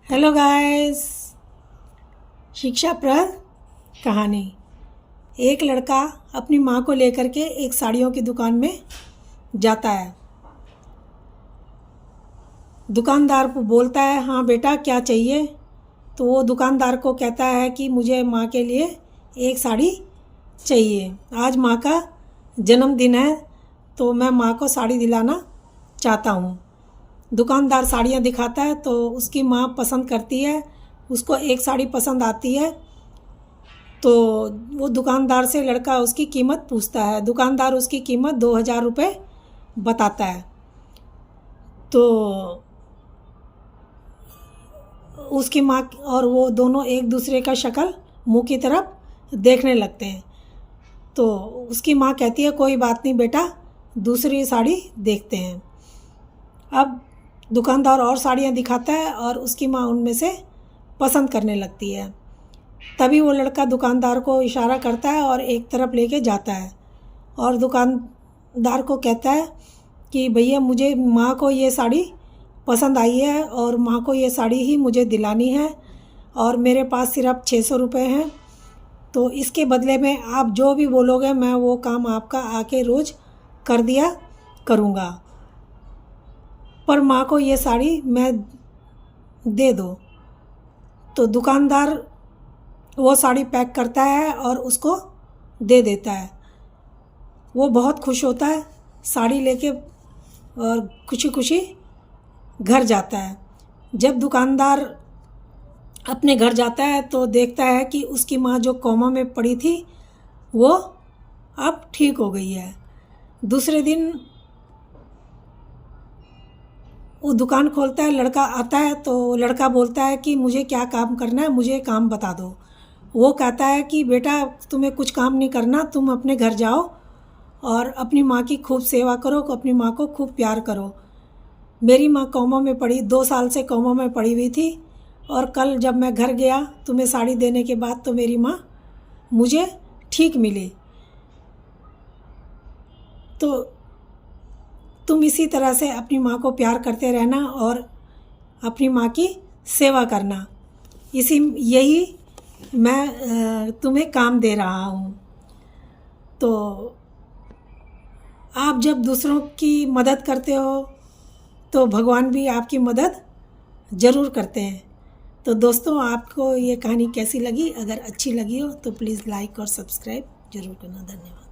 Hello guys. शिक्षाप्रद कहानी। एक लड़का अपनी माँ को लेकर के एक साड़ियों की दुकान में जाता है। दुकानदार को बोलता है, हाँ बेटा क्या चाहिए। तो वो दुकानदार को कहता है कि मुझे माँ के लिए एक साड़ी चाहिए। आज माँ का जन्मदिन है तो मैं माँ को साड़ी दिलाना चाहता हूँ। दुकानदार साड़ियाँ दिखाता है तो उसकी माँ पसंद करती है, उसको एक साड़ी पसंद आती है। तो वो दुकानदार से लड़का उसकी कीमत पूछता है। दुकानदार उसकी कीमत 2000 रुपये बताता है। तो उसकी माँ और वो दोनों एक दूसरे का शक्ल मुँह की तरफ देखने लगते हैं। तो उसकी माँ कहती है, कोई बात नहीं बेटा, दूसरी साड़ी देखते हैं। अब दुकानदार और साड़ियाँ दिखाता है और उसकी माँ उनमें से पसंद करने लगती है। तभी वो लड़का दुकानदार को इशारा करता है और एक तरफ लेके जाता है और दुकानदार को कहता है कि भैया मुझे माँ को ये साड़ी पसंद आई है और माँ को ये साड़ी ही मुझे दिलानी है और मेरे पास सिर्फ 600 रुपये हैं। तो इसके बदले में आप जो भी बोलोगे मैं वो काम आपका आके रोज़ कर दिया करूँगा, पर माँ को ये साड़ी मैं दे दो। तो दुकानदार वो साड़ी पैक करता है और उसको दे देता है। वो बहुत खुश होता है, साड़ी लेके और खुशी खुशी घर जाता है। जब दुकानदार अपने घर जाता है तो देखता है कि उसकी माँ जो कोमा में पड़ी थी वो अब ठीक हो गई है। दूसरे दिन वो दुकान खोलता है, लड़का आता है तो लड़का बोलता है कि मुझे क्या काम करना है, मुझे काम बता दो। वो कहता है कि बेटा तुम्हें कुछ काम नहीं करना, तुम अपने घर जाओ और अपनी माँ की खूब सेवा करो, अपनी माँ को खूब प्यार करो। मेरी माँ कोमा में पड़ी, 2 साल से कोमा में पड़ी हुई थी और कल जब मैं घर गया तुम्हें साड़ी देने के बाद तो मेरी माँ मुझे ठीक मिली। तो तुम इसी तरह से अपनी माँ को प्यार करते रहना और अपनी माँ की सेवा करना, यही मैं तुम्हें काम दे रहा हूँ। तो आप जब दूसरों की मदद करते हो तो भगवान भी आपकी मदद ज़रूर करते हैं। तो दोस्तों, आपको ये कहानी कैसी लगी? अगर अच्छी लगी हो तो प्लीज़ लाइक और सब्सक्राइब ज़रूर करना। धन्यवाद।